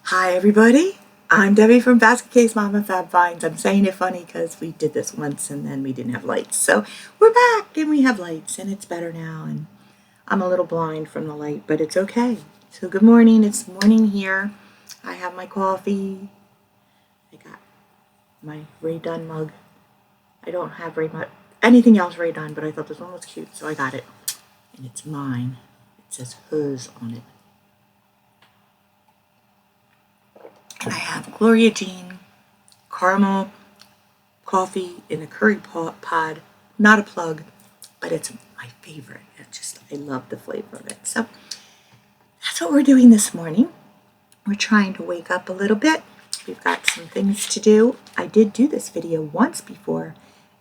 Hi everybody, I'm Debbie from Basket Case Mama Fab Finds. I'm saying it funny because we did this once and then we didn't have lights. So we're back and we have lights and it's better now, and I'm a little blind from the light, but it's okay. So good morning, it's morning here. I have my coffee. I got my Ray Dunn mug. I don't have anything else Ray Dunn, but I thought this one was cute, so I got it. And it's mine. It says hers on it. And I have Gloria Jean caramel coffee in a curry pod. Not a plug, but it's my favorite. I love the flavor of it. So that's what we're doing this morning. We're trying to wake up a little bit. We've got some things to do. I did do this video once before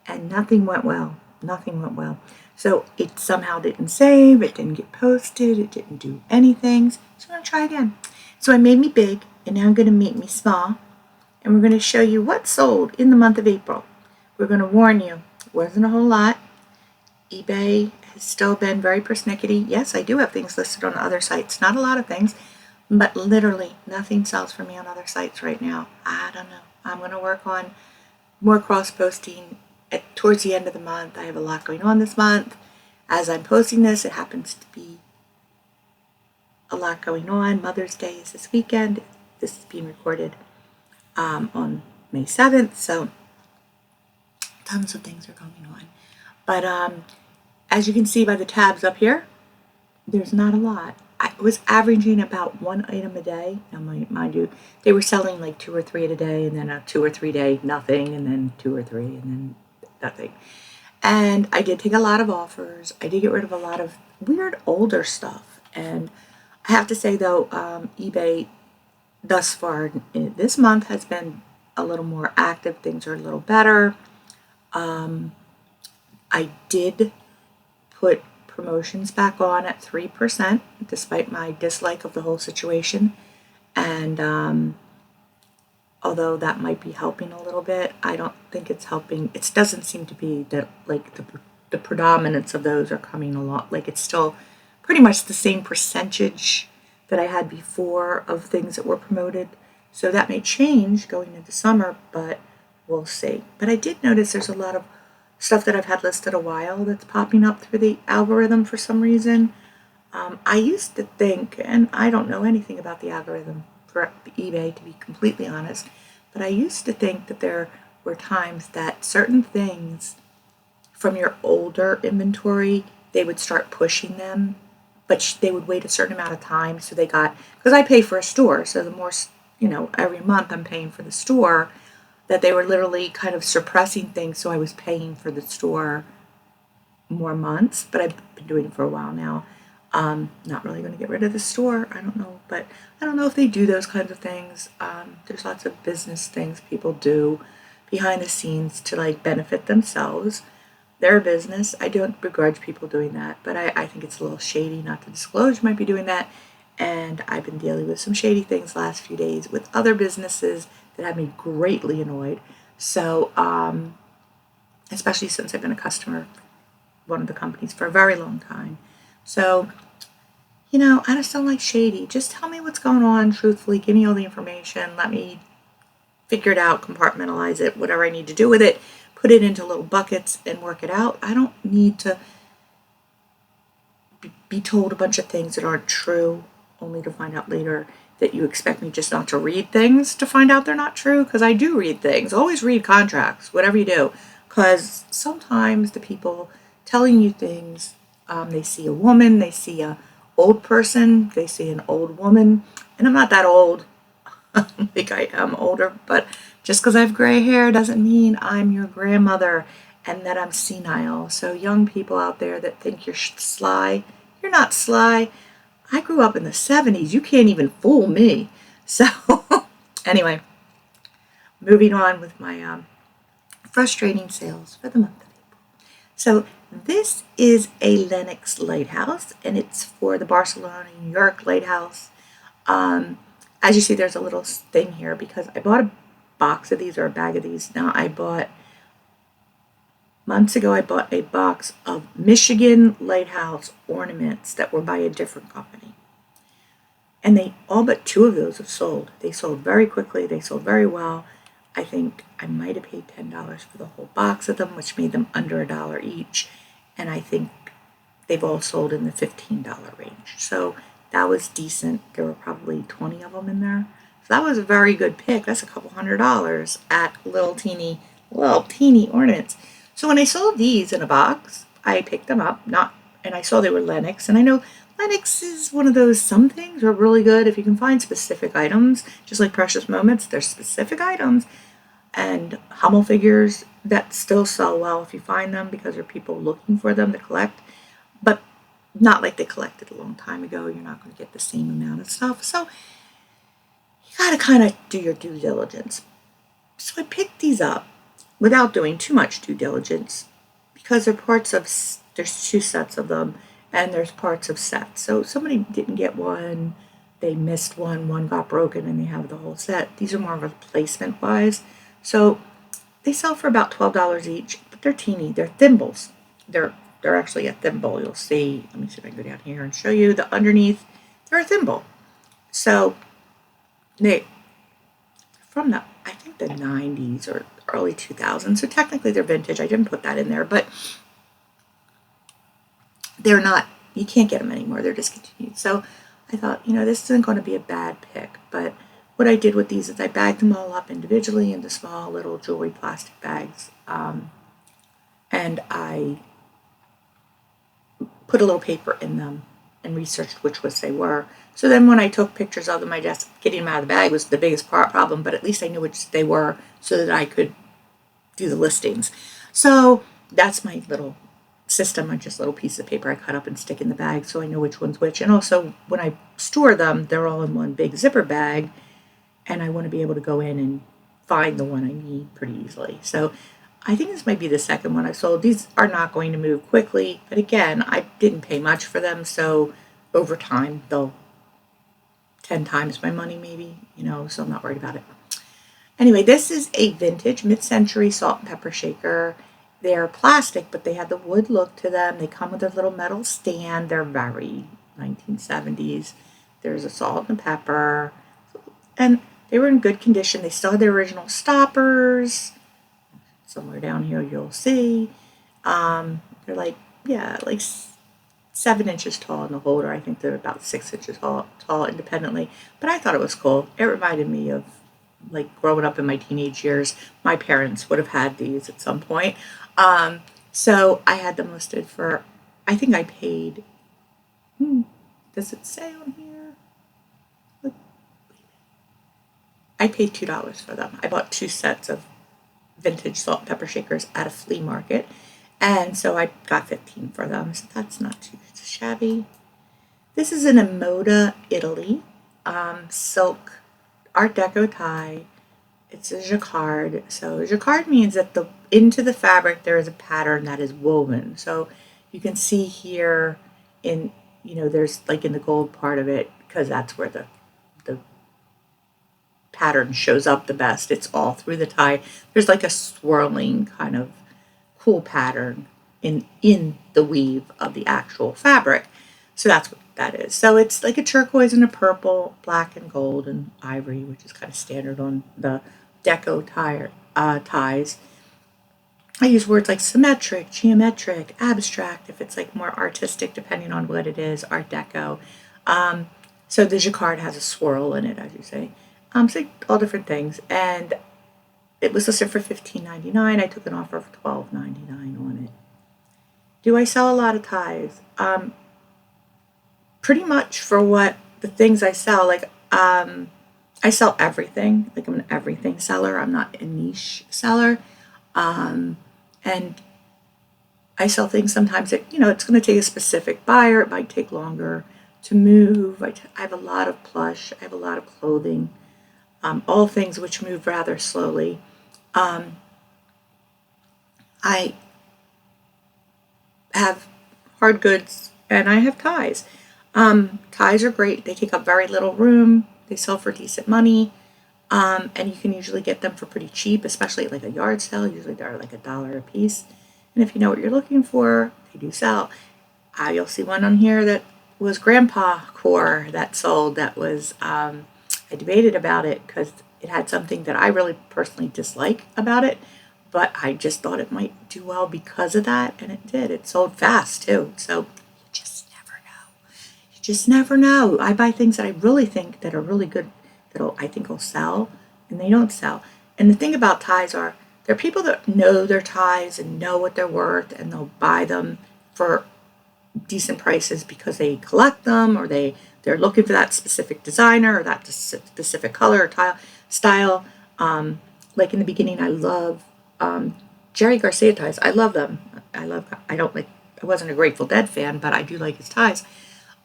and nothing went well. Nothing went well. So it somehow didn't save, it didn't get posted, it didn't do anything. So I'm going to try again. So I made me big, and now I'm going to make me small. And we're going to show you what sold in the month of April. We're going to warn you, it wasn't a whole lot. eBay has still been very persnickety. Yes, I do have things listed on other sites. Not a lot of things, but literally nothing sells for me on other sites right now. I don't know. I'm going to work on more cross-posting towards the end of the month. I have a lot going on this month. As I'm posting this, it happens to be a lot going on. Mother's Day is this weekend. This is being recorded on May 7th, so tons of things are going on. But as you can see by the tabs up here, there's not a lot. I was averaging about one item a day. Now, mind you, they were selling like 2 or 3 a day, and then a 2 or 3 day nothing, and then 2 or 3, and then nothing. And I did take a lot of offers. I did get rid of a lot of weird older stuff. And I have to say though, eBay thus far this month has been a little more active. Things are a little better. I did put promotions back on at 3%, despite my dislike of the whole situation. And although that might be helping a little bit, I don't think it's helping. It doesn't seem to be that like the predominance of those are coming along. Like it's still pretty much the same percentage that I had before of things that were promoted. So that may change going into summer, but we'll see. But I did notice there's a lot of stuff that I've had listed a while that's popping up through the algorithm for some reason. I used to think, and I don't know anything about the algorithm for eBay to be completely honest, but I used to think that there were times that certain things from your older inventory, they would start pushing them, but they would wait a certain amount of time. So they got, because I pay for a store, so the more, every month I'm paying for the store, that they were literally kind of suppressing things. So I was paying for the store more months, but I've been doing it for a while now. Not really going to get rid of the store. I don't know, but I don't know if they do those kinds of things. There's lots of business things people do behind the scenes to like benefit themselves. Their business. I don't begrudge people doing that, but I think it's a little shady not to disclose you might be doing that. And I've been dealing with some shady things the last few days with other businesses that have me greatly annoyed. So, especially since I've been a customer of one of the companies for a very long time. So, I just don't like shady. Just tell me what's going on truthfully. Give me all the information. Let me figure it out, compartmentalize it, whatever I need to do with it, put it into little buckets and work it out. I don't need to be told a bunch of things that aren't true, only to find out later that you expect me just not to read things to find out they're not true, because I do read things. Always read contracts, whatever you do, because sometimes the people telling you things, they see a woman, they see a old person, they see an old woman, and I'm not that old. I think I am older, but just because I have gray hair doesn't mean I'm your grandmother and that I'm senile. So young people out there that think you're sly, you're not sly. I grew up in the 70s. You can't even fool me. So anyway, moving on with my frustrating sales for the month of April. So this is a Lenox lighthouse, and it's for the Barcelona, New York lighthouse. As you see, there's a little thing here because I bought a box of these, or a bag of these. Now months ago, I bought a box of Michigan lighthouse ornaments that were by a different company. And they all but 2 of those have sold. They sold very quickly. They sold very well. I think I might have paid $10 for the whole box of them, which made them under $1 each. And I think they've all sold in the $15 range. So that was decent. There were probably 20 of them in there. So that was a very good pick. That's a couple $100 at little teeny ornaments. So when I saw these in a box, I picked them up, and I saw they were Lenox. And I know Lenox is one of those, some things are really good if you can find specific items, just like Precious Moments. There's specific items and Hummel figures that still sell well if you find them because there are people looking for them to collect, but not like they collected a long time ago. You're not going to get the same amount of stuff. So you got to kind of do your due diligence. So I picked these up without doing too much due diligence because there's 2 sets of them and there's parts of sets. So somebody didn't get one, they missed one got broken, and they have the whole set. These are more of a placement wise. So they sell for about $12 each, but they're teeny. They're thimbles. They're actually a thimble. You'll see. Let me see if I can go down here and show you the underneath. They're a thimble. So they from I think the 90s or early 2000s. So technically they're vintage. I didn't put that in there, but they're not. You can't get them anymore. They're discontinued. So I thought, this isn't going to be a bad pick, but what I did with these is I bagged them all up individually into small little jewelry plastic bags, and I put a little paper in them and researched which ones they were. So then when I took pictures of them, I just getting them out of the bag was the biggest problem, but at least I knew which they were so that I could do the listings. So that's my little system. I just little pieces of paper I cut up and stick in the bag so I know which one's which. And also when I store them, they're all in one big zipper bag, and I want to be able to go in and find the one I need pretty easily. So I think this might be the second one I sold. These are not going to move quickly, but again, I didn't pay much for them, so over time they'll 10 times my money maybe, so I'm not worried about it. Anyway, this is a vintage mid-century salt and pepper shaker. They're plastic, but they have the wood look to them. They come with a little metal stand. They're very 1970s. There's a salt and pepper, and they were in good condition. They still had their original stoppers. Somewhere down here you'll see. They're like 7 inches tall in the holder. I think they're about 6 inches tall independently. But I thought it was cool. It reminded me of like growing up in my teenage years. My parents would have had these at some point. So I had them listed for, I think I paid, does it say on here? I paid $2 for them. I bought 2 sets of vintage salt and pepper shakers at a flea market, and so I got 15 for them, so that's not too shabby. This is an Emoda, Italy, silk Art Deco tie. It's a jacquard. So jacquard means that into the fabric there is a pattern that is woven. So you can see here there's like in the gold part of it, because that's where the pattern shows up the best. It's all through the tie. There's like a swirling kind of cool pattern in the weave of the actual fabric. So that's what that is. So it's like a turquoise and a purple, black and gold and ivory, which is kind of standard on the deco ties. I use words like symmetric, geometric, abstract, if it's like more artistic, depending on what it is, Art Deco. So the jacquard has a swirl in it, as you say. So all different things. And it was listed for $15.99. I took an offer of $12.99 on it. Do I sell a lot of ties? Pretty much for what the things I sell. Like, I sell everything. Like, I'm an everything seller. I'm not a niche seller. And I sell things sometimes that, it's going to take a specific buyer. It might take longer to move. I have a lot of plush. I have a lot of clothing. All things which move rather slowly. I have hard goods and I have ties. Ties are great. They take up very little room. They sell for decent money. And you can usually get them for pretty cheap, especially at like a yard sale. Usually they're like $1 a piece. And if you know what you're looking for, they do sell. You'll see one on here that was Grandpa core that sold. That was I debated about it because it had something that I really personally dislike about it, but I just thought it might do well because of that, and it did. It sold fast too. So you just never know. You just never know. I buy things that I really think that are really good, I think will sell, and they don't sell. And the thing about ties are, there are people that know their ties and know what they're worth, and they'll buy them for decent prices because they collect them, or they're looking for that specific designer or that specific color or style. Like in the beginning, I love Jerry Garcia ties. I love them. I don't like. I wasn't a Grateful Dead fan, but I do like his ties.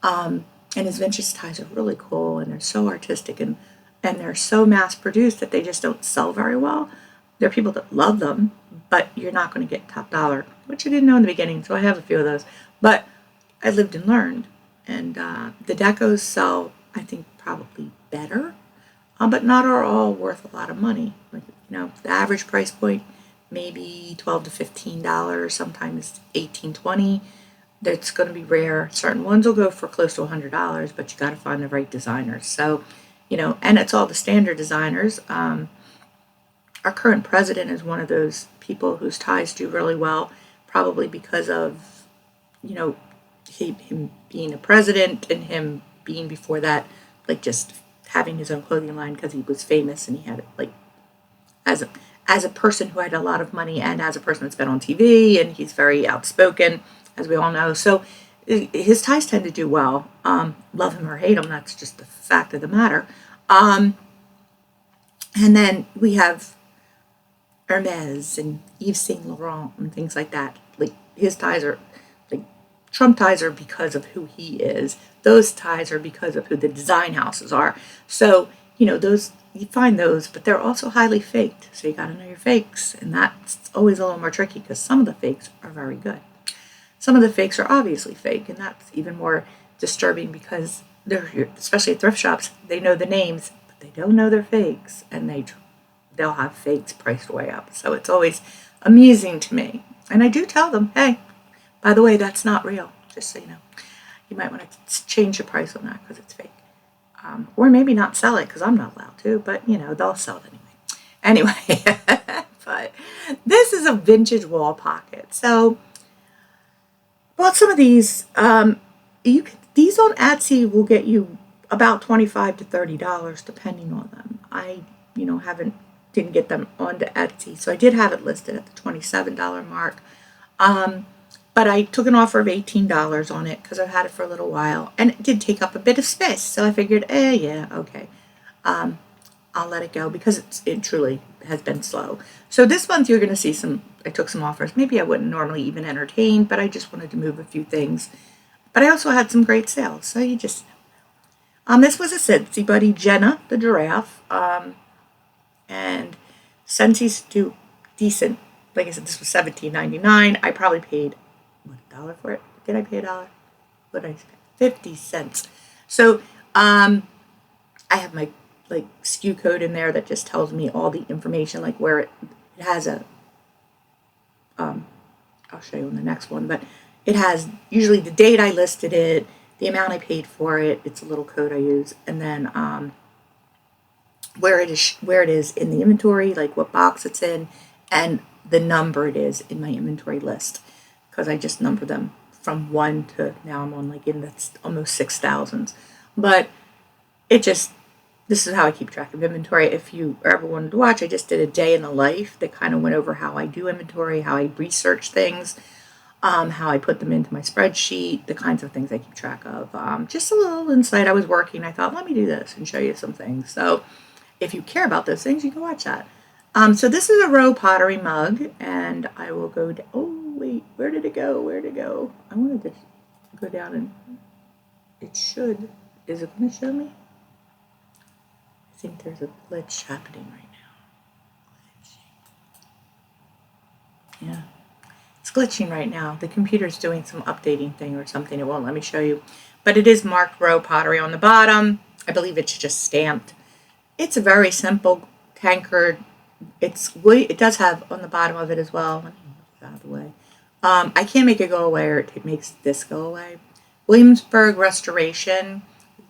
And his vintage ties are really cool, and they're so artistic, and they're so mass produced that they just don't sell very well. There are people that love them, but you're not going to get top dollar, which I didn't know in the beginning. So I have a few of those, but I lived and learned. And the decos sell, I think, probably better, but not are all worth a lot of money. Like, the average price point maybe $12 to $15, sometimes $18, $20. That's going to be rare. Certain ones will go for close to $100, but you got to find the right designers. So, and it's all the standard designers. Our current president is one of those people whose ties do really well, probably because of, him being a president and him being before that, like just having his own clothing line because he was famous and he had it like as a person who had a lot of money and as a person that's been on TV, and he's very outspoken, as we all know. So his ties tend to do well. Love him or hate him, that's just the fact of the matter. And then we have Hermes and Yves Saint Laurent and things like that. Like his ties are like Trump ties are because of who he is. Those ties are because of who the design houses are. So those, you find those, but they're also highly faked. So you got to know your fakes, and that's always a little more tricky because some of the fakes are very good. Some of the fakes are obviously fake, and that's even more disturbing because they're, especially at thrift shops, they know the names, but they don't know their fakes, and they'll have fakes priced way up. So it's always amusing to me. And I do tell them, hey, by the way, that's not real, just so you know. You might want to change the price on that because it's fake. Or maybe not sell it because I'm not allowed to, but they'll sell it anyway. But this is a vintage wall pocket. So bought some of these. These on Etsy will get you about $25 to $30 depending on them. I didn't get them onto Etsy, so I did have it listed at the $27 mark. But I took an offer of $18 on it because I've had it for a little while, and it did take up a bit of space. So I figured, yeah, okay, I'll let it go because it truly has been slow. So this month you're going to see I took some offers. Maybe I wouldn't normally even entertain, but I just wanted to move a few things. But I also had some great sales, so you just this was a Scentsy Buddy Jenna, the giraffe, and Scentsy's do decent. Like I said, this was $17.99. I probably paid $1 for it. Did I pay $1? What did I pay? 50 cents. So I have my SKU code in there that just tells me all the information, like where it has a I'll show you on the next one, but it has usually the date I listed it, the amount I paid for it. It's a little code I use, and then where it is in the inventory, like what box it's in, and the number it is in my inventory list, because I just number them from 1 to now I'm on that's almost 6,000. But this is how I keep track of inventory. If you ever wanted to watch, I just did a day in the life that kind of went over how I do inventory, how I research things, how I put them into my spreadsheet, the kinds of things I keep track of. Just a little insight. I was working. I thought, let me do this and show you some things. So if you care about those things, you can watch that. So this is a Row pottery mug, and I will go to, oh wait, where did it go? I wanted to go down and is it going to show me? I think there's a glitch happening right now. Yeah, it's glitching right now. The computer's doing some updating thing or something. It won't let me show you, but it is marked Row pottery on the bottom. I believe it's just stamped. It's a very simple tankard. It does have on the bottom of it as well. Let me move it out of the way. I can't make it go away, or it makes this go away. Williamsburg Restoration.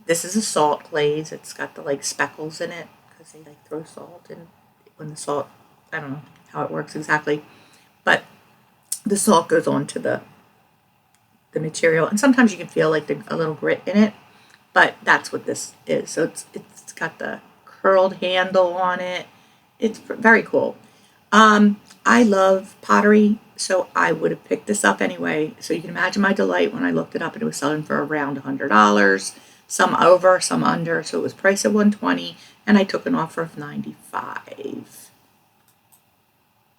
This is a salt glaze. It's got the like speckles in it because they like throw salt in when the salt, I don't know how it works exactly, but the salt goes onto the material, and sometimes you can feel like a little grit in it, but that's what this is. So it's got the curled handle on it. It's very cool. I love pottery, so I would have picked this up anyway. So you can imagine my delight when I looked it up and it was selling for around $100, some over, some under. So it was priced at $120, and I took an offer of $95.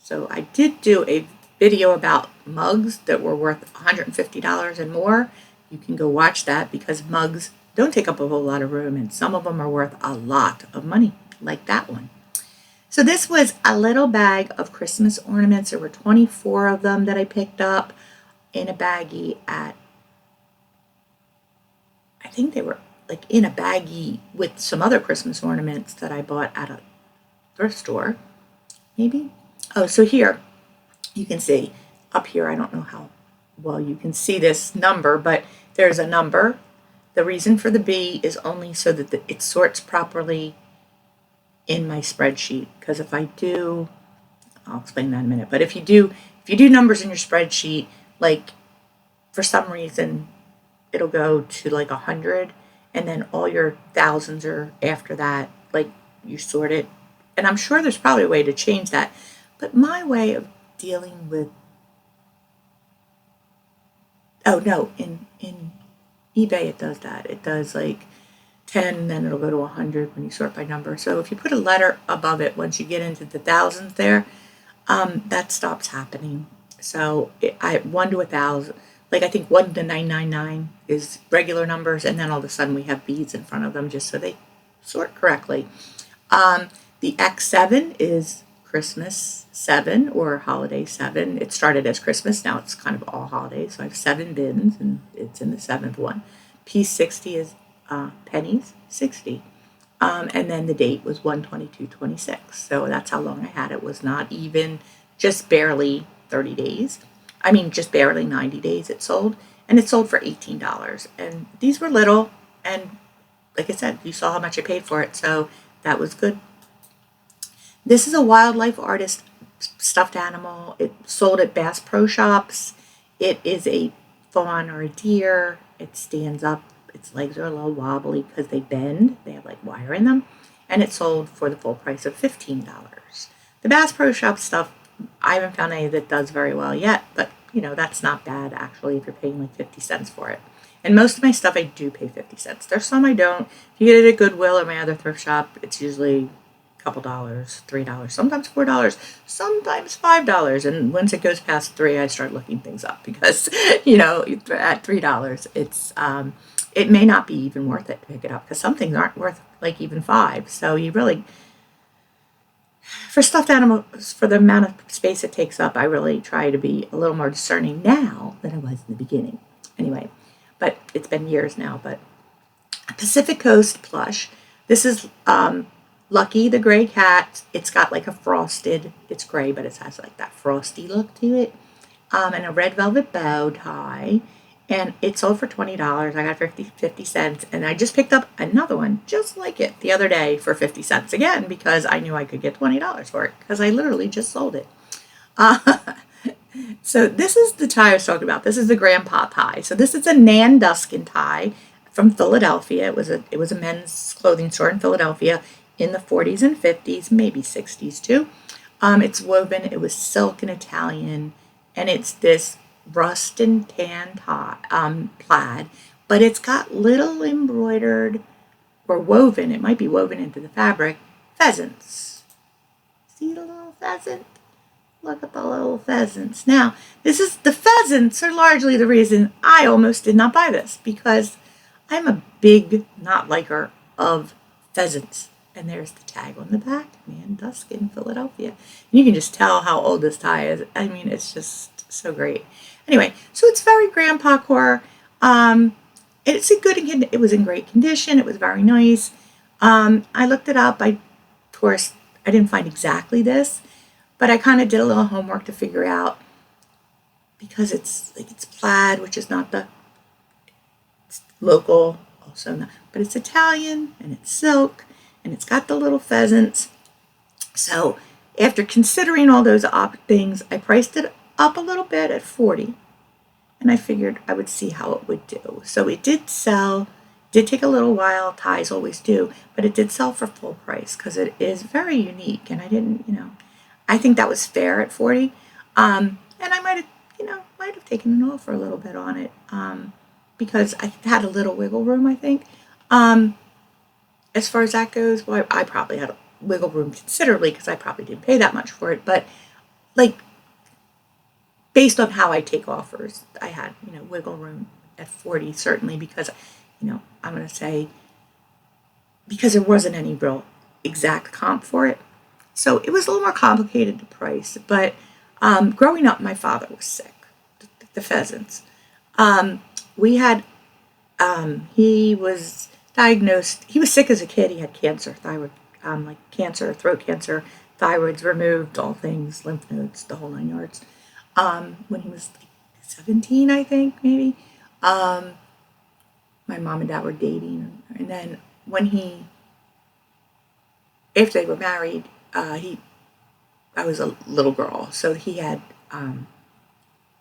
So I did do a video about mugs that were worth $150 and more. You can go watch that because mugs don't take up a whole lot of room, and some of them are worth a lot of money, like that one. So this was a little bag of Christmas ornaments. There were 24 of them that I picked up in a baggie at, I think they were like in a baggie with some other Christmas ornaments that I bought at a thrift store, maybe. Oh, so here you can see up here, I don't know how well you can see this number, but there's a number. The reason for the B is only so that it sorts properly in my spreadsheet, because if I do, I'll explain that in a minute, but if you do numbers in your spreadsheet, like for some reason it'll go to like 100 and then all your thousands are after that, like you sort it, and I'm sure there's probably a way to change that, but my way of dealing with, oh no, in eBay it does that. It does like 10, then it'll go to 100 when you sort by number. So if you put a letter above it, once you get into the thousands there, that stops happening. So 1 to 1,000, like I think 1 to 999 is regular numbers, and then all of a sudden we have B's in front of them just so they sort correctly. The X7 is Christmas 7 or holiday 7. It started as Christmas, now it's kind of all holidays. So I have 7 bins, and it's in the 7th one. P60 is pennies, 60. And then the date was 1/22/26. So that's how long I had it. It was not even just barely 30 days. I mean, just barely 90 days it sold. And it sold for $18. And these were little. And like I said, you saw how much I paid for it. So that was good. This is a wildlife artist stuffed animal. It sold at Bass Pro Shops. It is a fawn or a deer. It stands up. Its legs are a little wobbly because they bend. They have like wire in them. And it sold for the full price of $15. The Bass Pro Shop stuff, I haven't found any that does very well yet, but you know, that's not bad actually if you're paying like 50 cents for it. And most of my stuff I do pay 50 cents. There's some I don't. If you get it at Goodwill or my other thrift shop, it's usually a couple dollars, $3, sometimes $4, sometimes $5. And once it goes past 3, I start looking things up because, you know, at $3, it's it may not be even worth it to pick it up because some things aren't worth like even 5. So you really, for stuffed animals, for the amount of space it takes up, I really try to be a little more discerning now than I was in the beginning. Anyway, but it's been years now. But Pacific Coast plush. This is Lucky the gray cat. It's got like a frosted, it's gray, but it has like that frosty look to it. And a red velvet bow tie. And it sold for $20. I got 50 cents. And I just picked up another one just like it the other day for 50 cents again because I knew I could get $20 for it because I literally just sold it. So this is the tie I was talking about. This is the grandpa tie. So this is a Nanduskin tie from Philadelphia. It was a men's clothing store in Philadelphia in the 40s and 50s, maybe 60s too. It's woven. It was silk and Italian. And it's this rust and tan plaid, but it's got little embroidered or woven, it might be woven into the fabric, pheasants. See the little pheasant? Look at the little pheasants. Now, the pheasants are largely the reason I almost did not buy this because I'm a big not liker of pheasants. And there's the tag on the back, Nanduskin, Philadelphia. And you can just tell how old this tie is. I mean, it's just so great. Anyway, so it's very grandpa core. It was in great condition. It was very nice. I looked it up. Of course, I didn't find exactly this, but I kind of did a little homework to figure out because it's plaid, which is not local, also not, but it's Italian and it's silk and it's got the little pheasants. So after considering all those things, I priced it up a little bit at 40, and I figured I would see how it would do. So it did sell. Did take a little while, ties always do, but it did sell for full price because it is very unique, and I didn't, I think that was fair at 40. And I might have, might have taken an offer a little bit on it, because I had a little wiggle room, I think. As far as that goes, well, I probably had a wiggle room considerably because I probably didn't pay that much for it, but like based on how I take offers, I had, wiggle room at 40, certainly, because, I'm going to say, because there wasn't any real exact comp for it. So it was a little more complicated to price, but growing up, my father was sick, the pheasants. We had, he was diagnosed, he was sick as a kid. He had cancer, thyroid, like cancer, throat cancer, thyroids removed, all things, lymph nodes, the whole 9 yards. When he was like 17, I think, maybe. My mom and dad were dating, and then after they were married, I was a little girl, so he had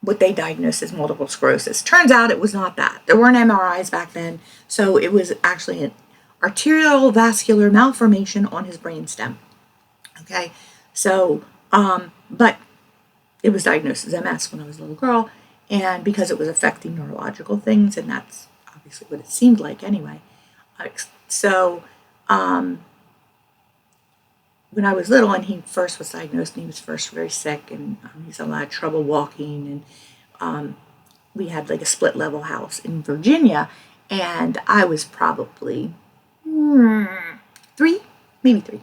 what they diagnosed as multiple sclerosis. Turns out it was not that. There weren't MRIs back then, so it was actually an arterial vascular malformation on his brainstem. Okay, so, but it was diagnosed as MS when I was a little girl, and because it was affecting neurological things, and that's obviously what it seemed like anyway. So, when I was little and he first was diagnosed and he was first very sick and he's had a lot of trouble walking, and we had like a split level house in Virginia, and I was probably 3, maybe 3.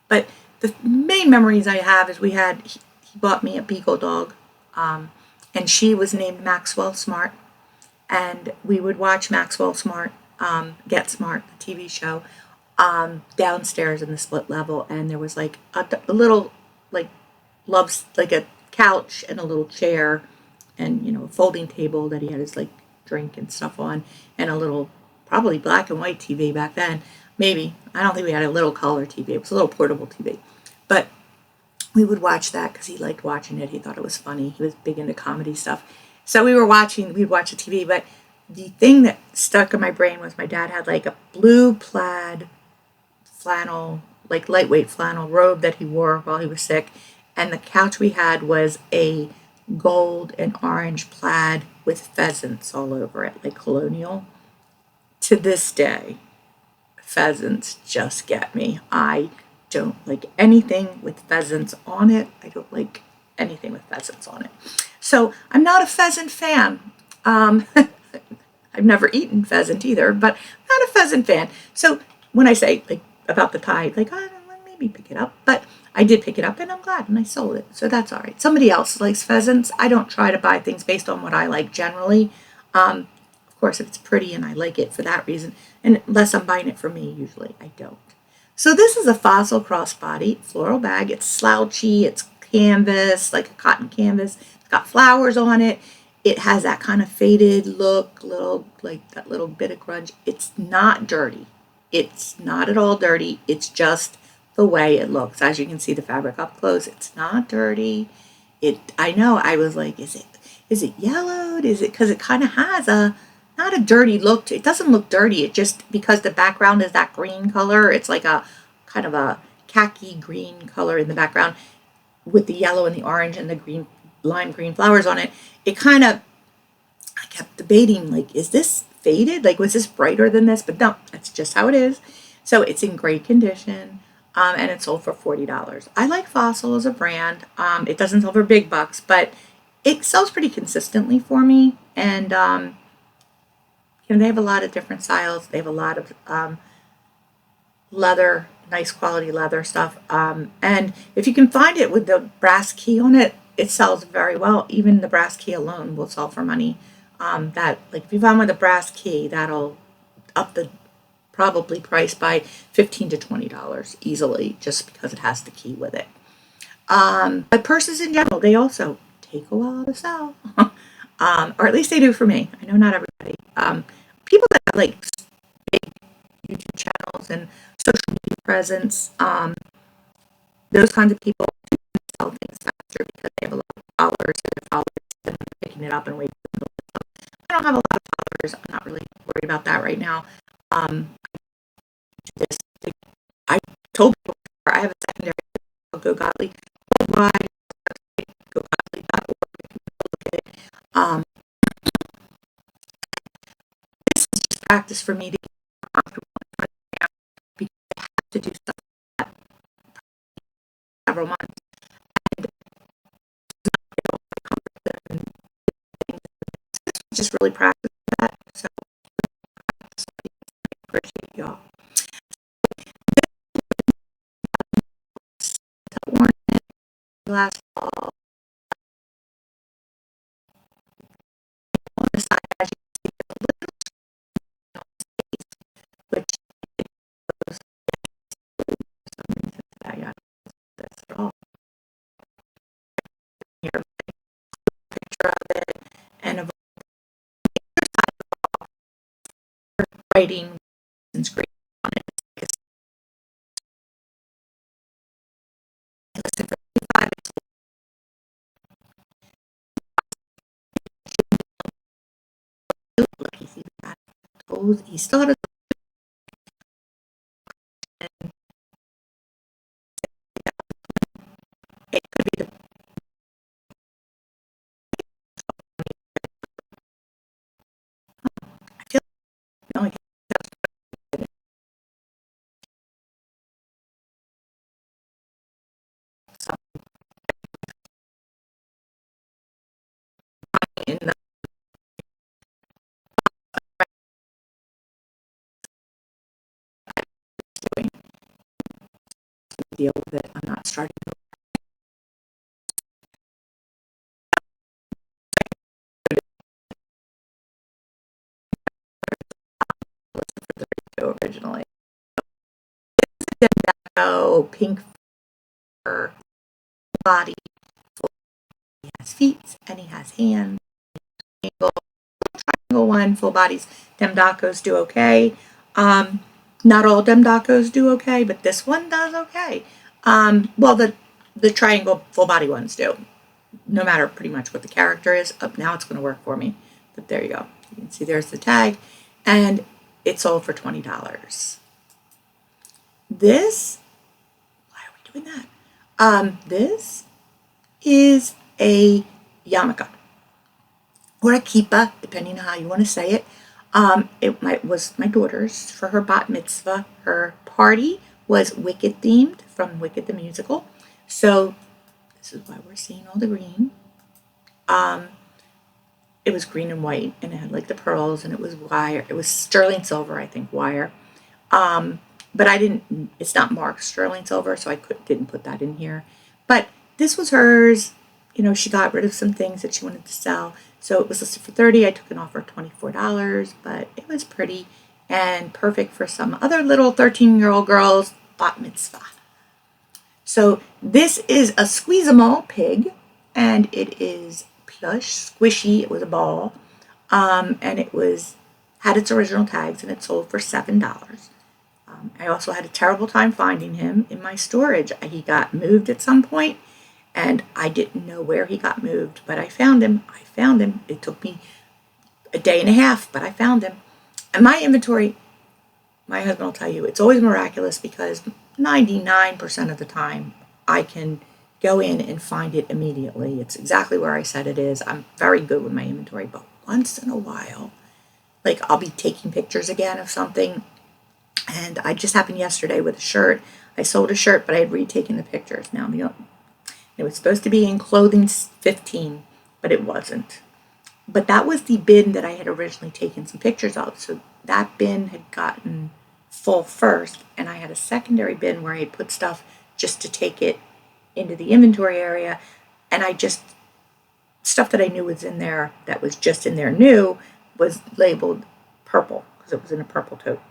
But the main memories I have is he bought me a beagle dog, and she was named Maxwell Smart, and we would watch Maxwell Smart, Get Smart, the TV show, downstairs in the split level, and there was like a little like like a couch and a little chair, and a folding table that he had his like drink and stuff on, and a little probably black and white TV back then, maybe. I don't think we had a little color TV. It was a little portable TV, but we would watch that because he liked watching it. He thought it was funny. He was big into comedy stuff. So we'd watch the TV, but the thing that stuck in my brain was my dad had like a blue plaid flannel, like lightweight flannel robe that he wore while he was sick, and the couch we had was a gold and orange plaid with pheasants all over it, like colonial. To this day, pheasants just get me. I don't like anything with pheasants on it. I don't like anything with pheasants on it. So I'm not a pheasant fan. I've never eaten pheasant either, but I'm not a pheasant fan. So when I say like about the tie, like I don't know, maybe pick it up, but I did pick it up and I'm glad, and I sold it, so that's all right. Somebody else likes pheasants. I don't try to buy things based on what I like generally. Of course, if it's pretty and I like it for that reason, and unless I'm buying it for me, usually I don't. So this is a fossil crossbody floral bag. It's slouchy, it's canvas, like a cotton canvas. It's got flowers on it. It has that kind of faded look, like that little bit of grunge. It's not dirty. It's not at all dirty. It's just the way it looks. As you can see the fabric up close, it's not dirty. I know, I was like, is it yellowed? Is it, because it kind of has not a dirty look. It doesn't look dirty. It just, because the background is that green color, it's like a kind of a khaki green color in the background with the yellow and the orange and the green, lime green flowers on it. It kind of, I kept debating, like, is this faded? Like, was this brighter than this? But no, that's just how it is. So it's in great condition, and it sold for $40. I like Fossil as a brand. It doesn't sell for big bucks, but it sells pretty consistently for me. And they have a lot of different styles. They have a lot of leather, nice quality leather stuff. And if you can find it with the brass key on it, it sells very well. Even the brass key alone will sell for money. If you find with a brass key, that'll up the probably price by $15 to $20 easily, just because it has the key with it. But purses in general, they also take a while to sell, or at least they do for me. I know not everybody. people that have like big YouTube channels and social media presence, those kinds of people sell things faster because they have a lot of followers and their followers and picking it up and waiting. I don't have a lot of followers. I'm not really worried about that right now. Um, this, I told people I have a secondary Go Godly worldwide. GoGodly.org. Look at it. This is just practice for me to get comfortable because I have to do stuff like that several months. And just really practice that. So I appreciate y'all. Last fall on the side, as you see, a little space, which goes for some reason that I got this at all. Here, a picture of it, and a writing and screen on it. Listen for 5 look, he sees that toes. He still had a it could be the I feel no, I something in the doing deal with it. I'm not starting to listen for the video originally. Oh, pink fur, body. He has feet and he has hands. Triangle one, full bodies. Demdakos do okay. Not all Demdakos do okay, but this one does okay. Well, the triangle full body ones do. No matter pretty much what the character is. Up now, it's going to work for me. But there you go. You can see there's the tag, and it sold for $20. This, why are we doing that? This is a yarmulke or a kippah, depending on how you want to say it. Was my daughter's for her bat mitzvah. Her party was Wicked themed from Wicked the musical. So this is why we're seeing all the green. It was green and white, and it had like the pearls, and it was wire. It was sterling silver, I think, wire. But I didn't. It's not marked sterling silver, so didn't put that in here. But this was hers. You know, she got rid of some things that she wanted to sell, so it was listed for $30. I took an offer of $24, but it was pretty and perfect for some other little 13-year-old girls' bat mitzvah. So this is a Squeeze-A-Mall pig, and it is plush, squishy. It was a ball, and it had its original tags, and it sold for $7. I also had a terrible time finding him in my storage. He got moved at some point, and I didn't know where he got moved, but I found him. It took me a day and a half, but I found him. And my inventory, my husband will tell you, it's always miraculous because 99% of the time I can go in and find it immediately. It's exactly where I said it is. I'm very good with my inventory, but once in a while, like I'll be taking pictures again of something. And I just happened yesterday with a shirt. I sold a shirt, but I had retaken the pictures. Now, it was supposed to be in clothing 15, but it wasn't. But that was the bin that I had originally taken some pictures of. So that bin had gotten full first, and I had a secondary bin where I had put stuff just to take it into the inventory area. And stuff that I knew was in there that was just in there new was labeled purple because it was in a purple tote.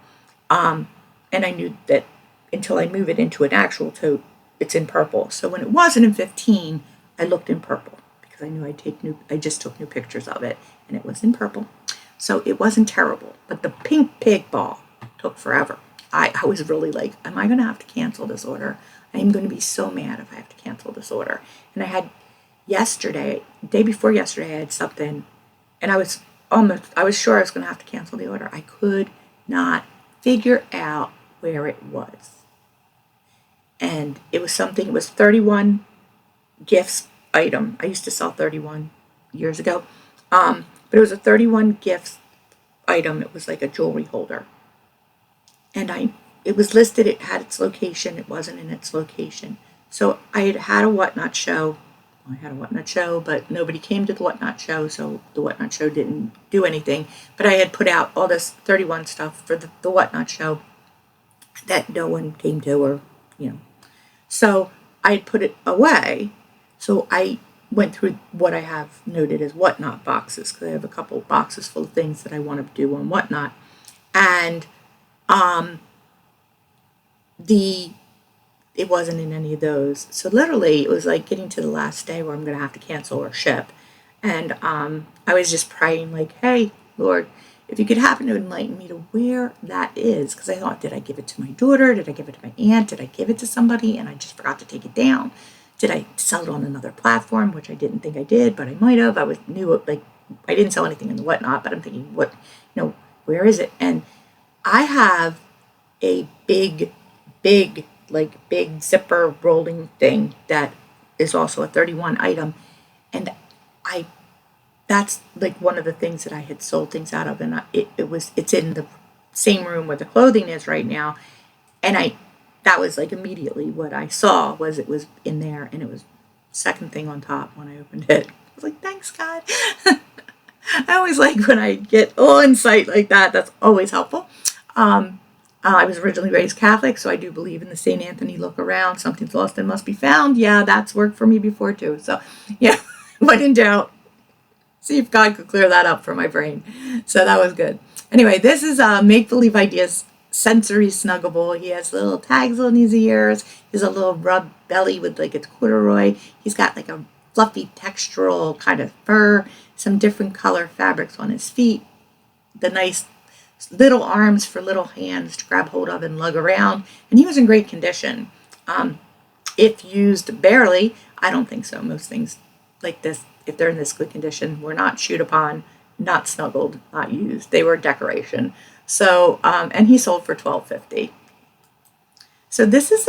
And I knew that until I move it into an actual tote, it's in purple. So when it wasn't in 15, I looked in purple because I knew I just took new pictures of it, and it was in purple. So it wasn't terrible, but the pink pig ball took forever. I was really like, am I going to have to cancel this order? I am going to be so mad if I have to cancel this order. And I had yesterday, day before yesterday, I had something, and I was sure I was going to have to cancel the order. I could not figure out where it was. And it was 31 gifts item. I used to sell 31 years ago. But it was a 31 gifts item. It was like a jewelry holder. And it was listed, it had its location, it wasn't in its location. So I had a Whatnot show. I had a Whatnot show, but nobody came to the Whatnot show, so the Whatnot show didn't do anything. But I had put out all this 31 stuff for the Whatnot show that no one came to, or, So I had put it away. So I went through what I have noted as Whatnot boxes, because I have a couple boxes full of things that I want to do on Whatnot. And it wasn't in any of those. So literally it was like getting to the last day where I'm going to have to cancel or ship. And I was just praying like, hey, Lord, if you could happen to enlighten me to where that is. Because I thought, did I give it to my daughter? Did I give it to my aunt? Did I give it to somebody and I just forgot to take it down? Did I sell it on another platform, which I didn't think I did, but I might have. I didn't sell anything in the Whatnot, but I'm thinking, where is it? And I have a big zipper rolling thing that is also a 31 item. And that's like one of the things that I had sold things out of. And it's in the same room where the clothing is right now. And that was like immediately what I saw was it was in there, and it was second thing on top when I opened it. I was like, thanks, God. I always like when I get all insight like that. That's always helpful. I was originally raised Catholic, so I do believe in the St. Anthony look around. Something's lost and must be found. Yeah, that's worked for me before too. So, yeah, when in doubt, see if God could clear that up for my brain. So that was good. Anyway, this is Make Believe Ideas Sensory Snuggable. He has little tags on his ears. He has a little rub belly with like its corduroy. He's got like a fluffy textural kind of fur, some different color fabrics on his feet, the nice little arms for little hands to grab hold of and lug around. And he was in great condition. If used barely, I don't think so. Most things like this, if they're in this good condition, were not chewed upon, not snuggled, not used. They were decoration. So, and he sold for $12.50. So this is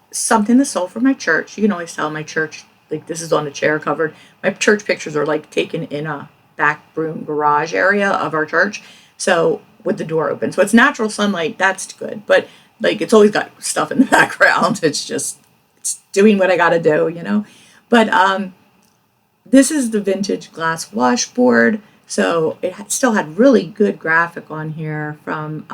something that's sold for my church. You can always tell my church, like this is on the chair covered. My church pictures are like taken in a back room garage area of our church. So with the door open. So it's natural sunlight. That's good. But like, it's always got stuff in the background. It's doing what I got to do, But this is the vintage glass washboard. So it still had really good graphic on here from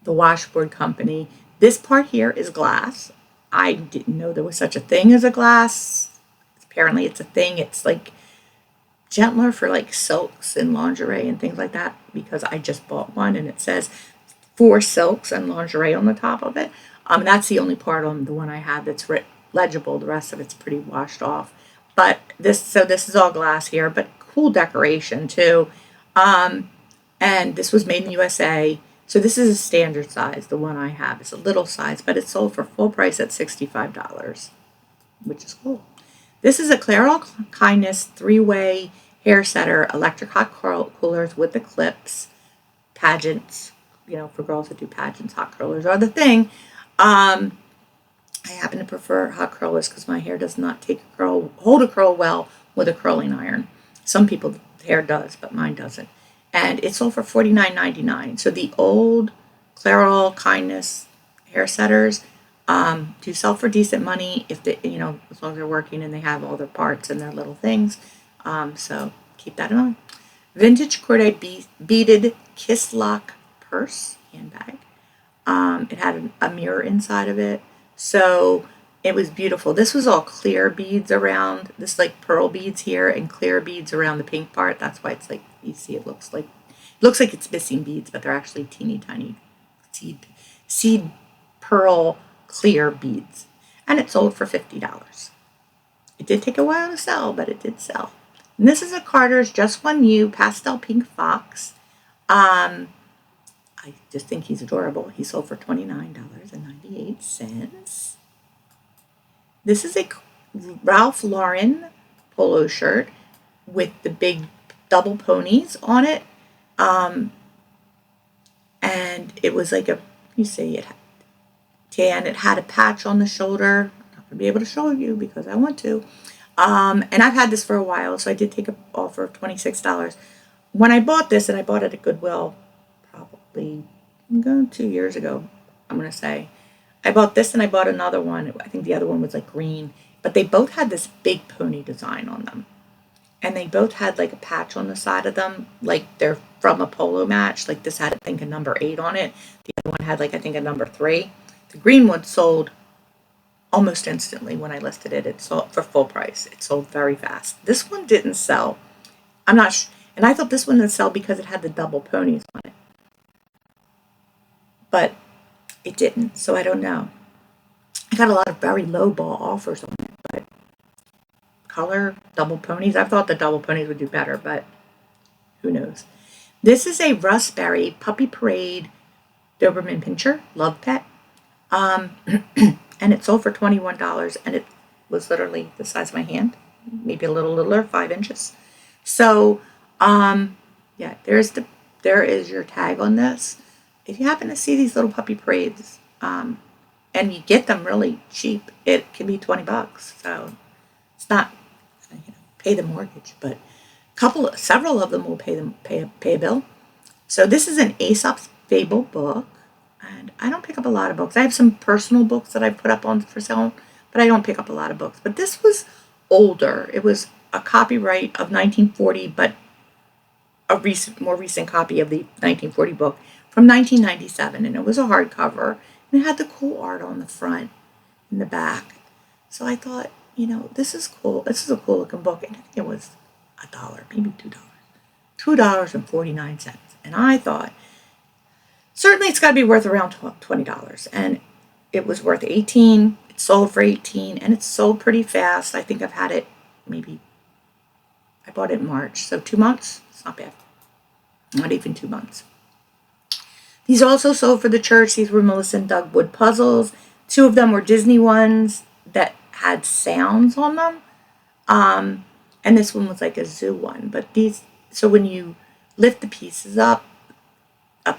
the washboard company. This part here is glass. I didn't know there was such a thing as a glass. Apparently it's a thing. It's like gentler for like silks and lingerie and things like that, because I just bought one and it says for silks and lingerie on the top of it. That's the only part on the one I had that's legible. The rest of it's pretty washed off. But this is all glass here, but cool decoration too. And this was made in the USA. So this is a standard size. The one I have is a little size, but it's sold for full price at $65, which is cool. This is a Clairol Kindness 3-way hair setter, electric hot coolers with the clips, pageants, for girls that do pageants, hot curlers are the thing. I happen to prefer hot curlers because my hair does not hold a curl well with a curling iron. Some people's hair does, but mine doesn't. And it sold for $49.99. So the old Clairol Kindness hair setters do sell for decent money if they, as long as they're working and they have all their parts and their little things. So keep that in mind. Vintage cordite beaded kiss lock purse handbag. It had a mirror inside of it. So it was beautiful. This was all clear beads around, this like pearl beads here and clear beads around the pink part. That's why it's like, you see it looks like it's missing beads, but they're actually teeny tiny seed pearl clear beads. And it sold for $50. It did take a while to sell, but it did sell. And this is a Carter's Just One You pastel pink fox. I just think he's adorable. He sold for $29.98. This is a Ralph Lauren polo shirt with the big double ponies on it. And it was like you see it tan. It had a patch on the shoulder. I'm not going to be able to show you because I want to. And I've had this for a while, so I did take an offer of $26. When I bought this, and I bought it at Goodwill probably 2 years ago, I'm going to say. I bought this and I bought another one. I think the other one was like green. But they both had this big pony design on them. And they both had like a patch on the side of them, like they're from a polo match. Like this had, I think, a number 8 on it. The other one had, like, I think, a number 3. The green one sold almost instantly when I listed it. It sold for full price. It sold very fast. This one didn't sell. I'm not and I thought this one didn't sell because it had the double ponies on it. But it didn't, so I don't know. I got a lot of very low ball offers on it, but color, double ponies. I thought the double ponies would do better, but who knows. This is a Russberry Puppy Parade Doberman Pinscher Love Pet. And it sold for $21, and it was literally the size of my hand, maybe a little littler, 5 inches. So, yeah, there is your tag on this. If you happen to see these little puppy parades, and you get them really cheap, it can be $20. So it's not, pay the mortgage, but several of them will pay a bill. So this is an Aesop's Fable book. And I don't pick up a lot of books. I have some personal books that I've put up on for sale, but I don't pick up a lot of books. But this was older. It was a copyright of 1940, but a more recent copy of the 1940 book from 1997. And it was a hardcover. And it had the cool art on the front and the back. So I thought, this is cool. This is a cool looking book. And I think it was $1, maybe $2. $2.49. And I thought, certainly it's got to be worth around $20. And it was worth $18. It sold for $18, and it sold pretty fast. I think I've had it I bought it in March, so 2 months. It's not bad. Not even 2 months. These also sold for the church. These were Melissa and Doug Wood puzzles. 2 of them were Disney ones that had sounds on them. And this one was like a zoo one. But so when you lift the pieces up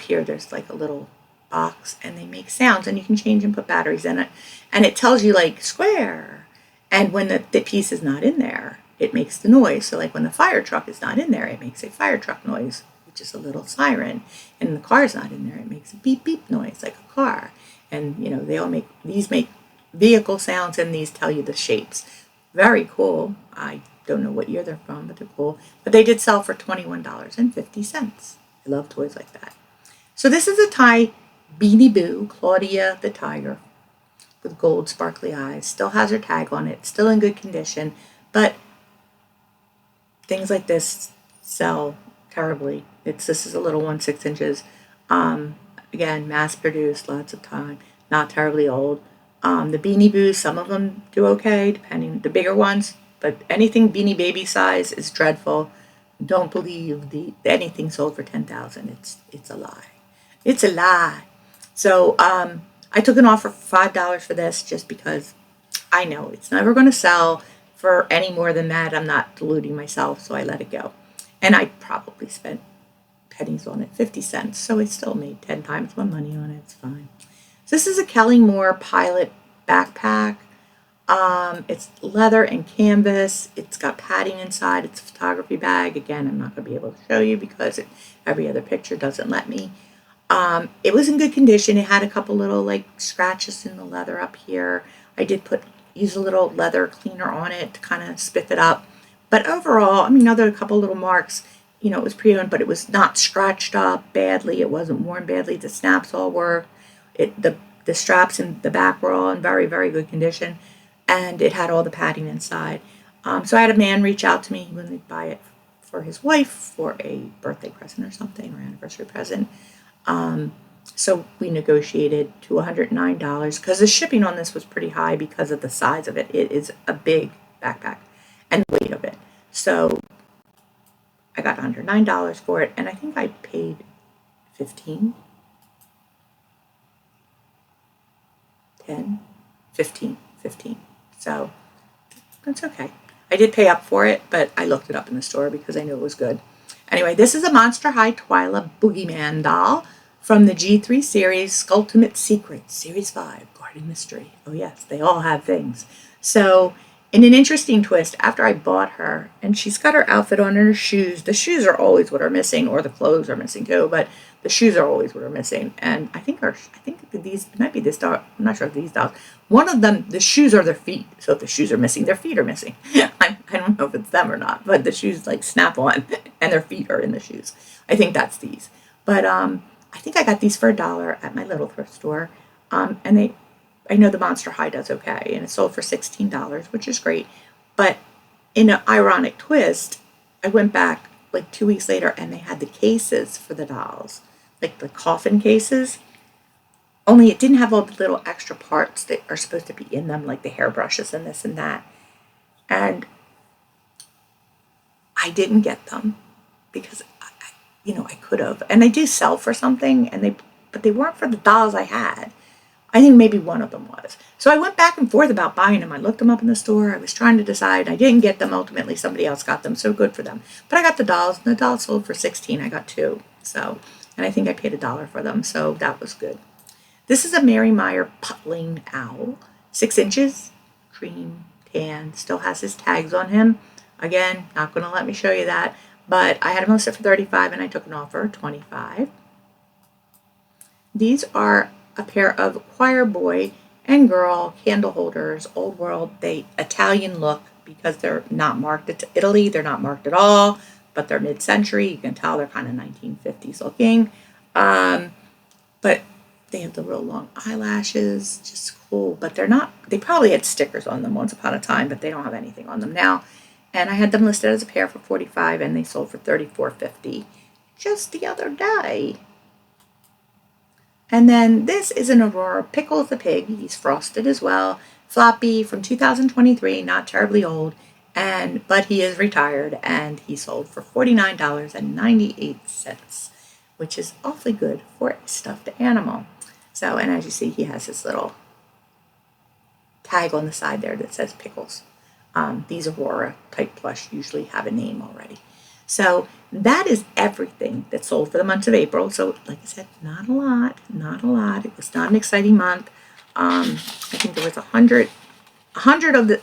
here there's like a little box, and they make sounds, and you can change and put batteries in it. And it tells you, like, square. And when the piece is not in there, it makes the noise. So, like, when the fire truck is not in there, it makes a fire truck noise, which is a little siren. And the car's not in there, it makes a beep beep noise like a car. And, they all make vehicle sounds, and these tell you the shapes. Very cool. I don't know what year they're from, but they're cool. But they did sell for $21.50. I love toys like that. So this is a Thai Beanie Boo, Claudia the Tiger, with gold sparkly eyes. Still has her tag on it. Still in good condition. But things like this sell terribly. This is a little one, 6 inches. Again, mass produced, lots of time. Not terribly old. The Beanie Boos, some of them do okay, depending the bigger ones. But anything Beanie Baby size is dreadful. Don't believe anything sold for $10,000. It's a lie. It's a lie. So I took an offer for $5 for this just because I know it's never going to sell for any more than that. I'm not deluding myself, so I let it go. And I probably spent pennies on it, 50 cents. So I still made 10 times my money on it. It's fine. So this is a Kelly Moore Pilot backpack. It's leather and canvas. It's got padding inside. It's a photography bag. Again, I'm not going to be able to show you because every other picture doesn't let me. It was in good condition. It had a couple little like scratches in the leather up here. I did use a little leather cleaner on it to kind of spiff it up. But overall, there were a couple little marks. It was pre-owned, but it was not scratched up badly. It wasn't worn badly. The snaps all were. The straps in the back were all in very, very good condition. And it had all the padding inside. So I had a man reach out to me. He wanted to buy it for his wife for a birthday present or something, or anniversary present. So we negotiated to $109 because the shipping on this was pretty high because of the size of it. It is a big backpack and the weight of it. So I got $109 for it, and I think I paid 15, 10, 15, 15. So that's okay. I did pay up for it, but I looked it up in the store because I knew it was good. Anyway, this is a Monster High Twyla Boogeyman doll from the G3 series, Skulltimate Secret, Series 5, Guarding Mystery. Oh yes, they all have things. So, in an interesting twist, after I bought her, and she's got her outfit on and her shoes. The shoes are always what are missing, or the clothes are missing too, but the shoes are always what are missing. And I think these, it might be this doll, I'm not sure if these dolls. One of them, the shoes are their feet. So if the shoes are missing, their feet are missing. I don't know if it's them or not, but the shoes like snap on and their feet are in the shoes. I think that's these. But I think I got these for $1 at my little thrift store. And I know the Monster High does okay, and it sold for $16, which is great. But in an ironic twist, I went back like 2 weeks later and they had the cases for the dolls, like the coffin cases. Only it didn't have all the little extra parts that are supposed to be in them, like the hairbrushes and this and that. And I didn't get them because I could have. And they do sell for something, but they weren't for the dolls I had. I think maybe one of them was. So I went back and forth about buying them. I looked them up in the store. I was trying to decide. I didn't get them. Ultimately, somebody else got them. So good for them. But I got the dolls, and the dolls sold for $16. I got 2. So, and I think I paid $1 for them. So that was good. This is a Mary Meyer Putling Owl. 6 inches, cream, tan. Still has his tags on him. Again, not going to let me show you that. But I had him listed for $35, and I took an offer, $25. These are a pair of choir boy and girl candle holders, old world. They Italian look because they're not marked to Italy. They're not marked at all, but they're mid-century. You can tell they're kind of 1950s looking. But they have the real long eyelashes, just cool. But they're not, they probably had stickers on them once upon a time, but they don't have anything on them now. And I had them listed as a pair for $45, and they sold for $34.50 just the other day. And then this is an Aurora Pickles the Pig. He's frosted as well. Floppy from 2023, not terribly old, but he is retired, and he sold for $49.98, which is awfully good for a stuffed animal. So, and as you see, he has his little tag on the side there that says Pickles. These Aurora type plush usually have a name already. So that is everything that sold for the month of April. So like I said, not a lot. It was not an exciting month. I think there was 100 of the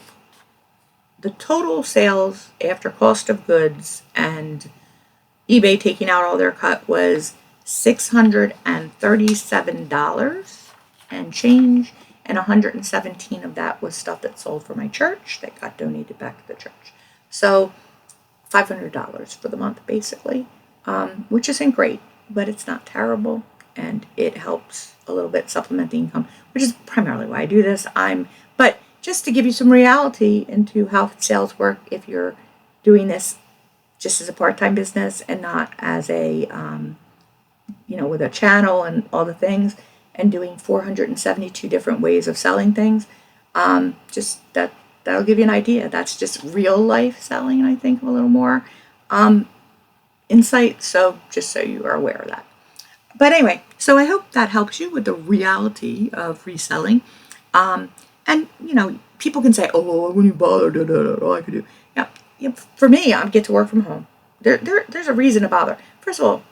total sales after cost of goods and eBay taking out all their cut was $637 and change. And 117 of that was stuff that sold for my church that got donated back to the church. So $500 for the month, basically, which isn't great, but it's not terrible, and it helps a little bit supplement the income, which is primarily why I do this. But just to give you some reality into how sales work if you're doing this just as a part-time business and not as a, with a channel and all the things, and doing 472 different ways of selling things, that'll give you an idea. That's just real life selling, I think, a little more insight. So just so you are aware of that. But anyway, so I hope that helps you with the reality of reselling. And people can say, "Oh, I wouldn't bother." All I could do. Yeah. For me, I get to work from home. There's a reason to bother. First of all,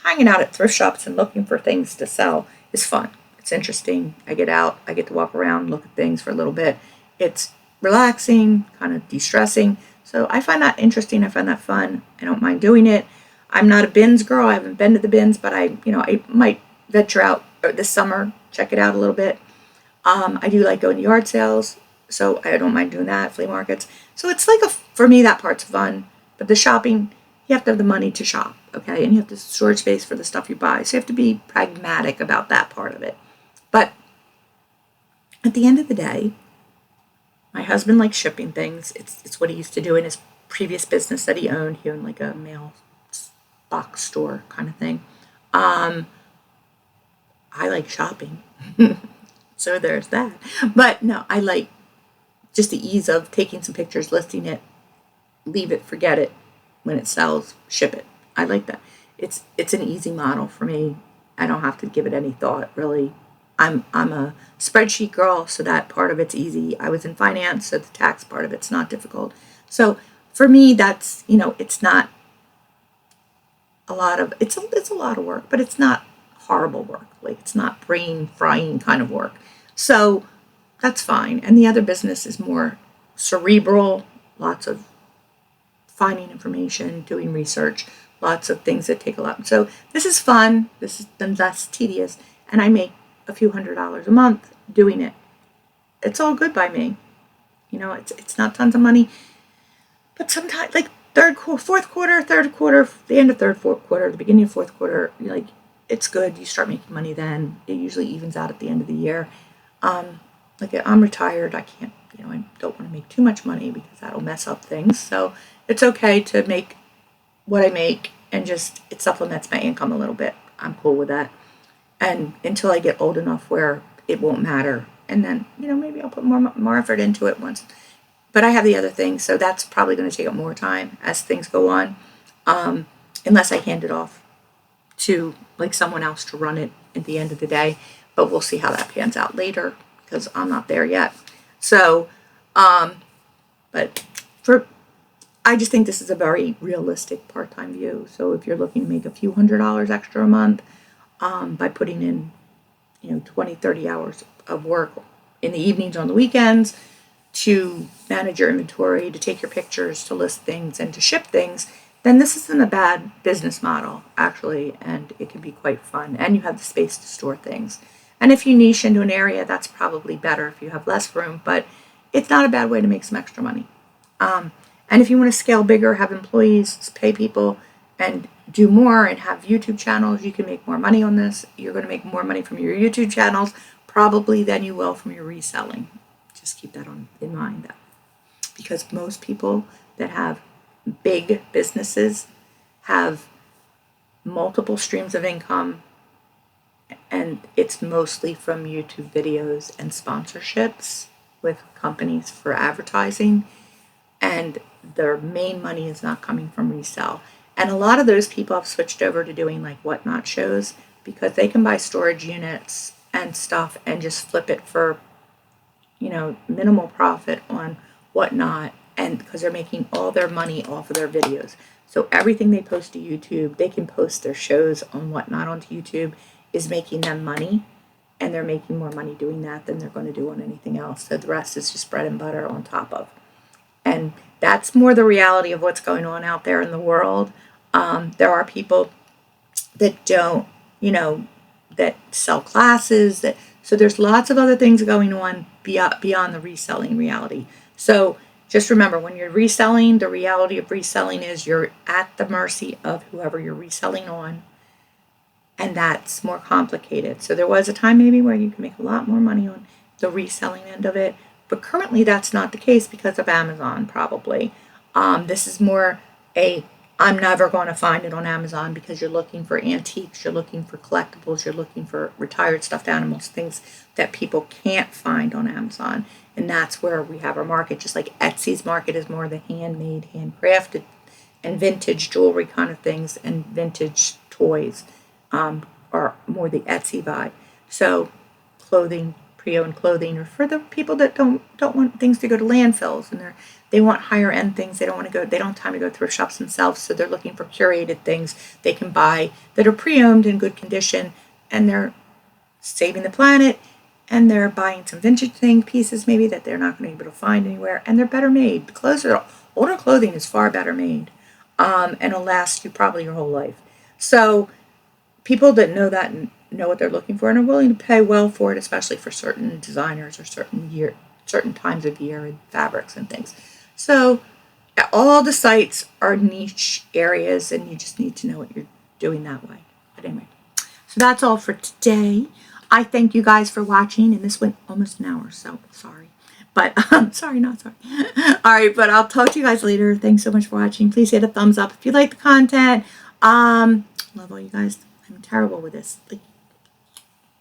hanging out at thrift shops and looking for things to sell is fun. It's interesting. I get out. I get to walk around, look at things for a little bit. It's relaxing, kind of de-stressing. So I find that interesting. I find that fun. I don't mind doing it. I'm not a bins girl. I haven't been to the bins, but I might venture out this summer, check it out a little bit. I do like going to yard sales, so I don't mind doing that, flea markets. So it's like for me, that part's fun. But the shopping, you have to have the money to shop, okay? And you have the storage space for the stuff you buy. So you have to be pragmatic about that part of it. But at the end of the day, my husband likes shipping things. It's what he used to do in his previous business that he owned. He owned like a mail box store kind of thing. I like shopping. So there's that. But no, I like just the ease of taking some pictures, listing it, leave it, forget it. when it sells, ship it. I like that. It's an easy model for me. I don't have to give it any thought, really. I'm a spreadsheet girl, so that part of it's easy. I was in finance, so the tax part of it's not difficult. So for me, that's, it's not a lot of, it's a lot of work, but it's not horrible work. Like, it's not brain frying kind of work. So that's fine. And the other business is more cerebral, lots of finding information, doing research, lots of things that take a lot. So this is fun. This is less tedious, and I make a few $100s a month doing it. It's all good by me. It's not tons of money, but sometimes, like fourth quarter, third quarter, the end of third, fourth quarter, the beginning of fourth quarter, it's good. You start making money then. It usually evens out at the end of the year. Like, I'm retired. I can't, I don't want to make too much money because that'll mess up things. So it's okay to make what I make, and just, it supplements my income a little bit. I'm cool with that. And until I get old enough where it won't matter. And then, maybe I'll put more effort into it once. But I have the other thing, so that's probably going to take up more time as things go on, unless I hand it off to, like, someone else to run it at the end of the day. But we'll see how that pans out later, because I'm not there yet. So, but I just think this is a very realistic part-time view. So if you're looking to make a few $100s extra a month, by putting in, 20, 30 hours of work in the evenings, on the weekends, to manage your inventory, to take your pictures, to list things, and to ship things, then this isn't a bad business model, actually, and it can be quite fun. And you have the space to store things. And if you niche into an area, that's probably better if you have less room, but it's not a bad way to make some extra money. And if you want to scale bigger, have employees, pay people, and do more, and have YouTube channels, you can make more money on this. You're going to make more money from your YouTube channels probably than you will from your reselling. Just keep that in mind, though, because most people that have big businesses have multiple streams of income, and it's mostly from YouTube videos and sponsorships with companies for advertising, and their main money is not coming from resell. And a lot of those people have switched over to doing, like, whatnot shows, because they can buy storage units and stuff and just flip it for, minimal profit on whatnot, and because they're making all their money off of their videos. So everything they post to YouTube, they can post their shows on whatnot onto YouTube, is making them money, and they're making more money doing that than they're going to do on anything else. So the rest is just bread and butter on top of. And that's more the reality of what's going on out there in the world. There are people that don't, that sell classes. So there's lots of other things going on beyond the reselling reality. So just remember, when you're reselling, the reality of reselling is you're at the mercy of whoever you're reselling on. And that's more complicated. So there was a time maybe where you can make a lot more money on the reselling end of it. But currently that's not the case because of Amazon, probably. This is more I'm never going to find it on Amazon, because you're looking for antiques, you're looking for collectibles, you're looking for retired stuffed animals, things that people can't find on Amazon. And that's where we have our market. Just like Etsy's market is more the handmade, handcrafted, and vintage jewelry kind of things, and vintage toys are more the Etsy vibe. So clothing, pre-owned clothing, or for the people that don't want things to go to landfills, and they want higher end things. They don't have time to go thrift shops themselves, so they're looking for curated things they can buy that are pre-owned in good condition, and they're saving the planet, and they're buying some vintage pieces maybe that they're not going to be able to find anywhere, and they're better made. The older clothing is far better made, and it'll last you probably your whole life. So people that know that and know what they're looking for and are willing to pay well for it, especially for certain designers or certain times of year and fabrics and things. So all the sites are niche areas, and you just need to know what you're doing that way. But anyway, so that's all for today. I thank you guys for watching, and this went almost an hour, so sorry. But sorry, not sorry. All right, but I'll talk to you guys later. Thanks so much for watching. Please hit a thumbs up if you like the content. Love all you guys. I'm terrible with this. Like,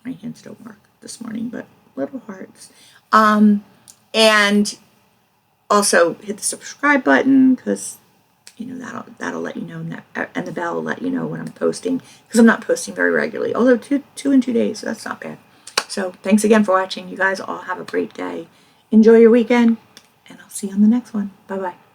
my hands don't work this morning, but little hearts. And also hit the subscribe button, because you know, that'll let you know, and the bell will let you know when I'm posting, because I'm not posting very regularly, although two in 2 days, so that's not bad. So thanks again for watching. You guys all have a great day. Enjoy your weekend, and I'll see you on the next one. Bye-bye.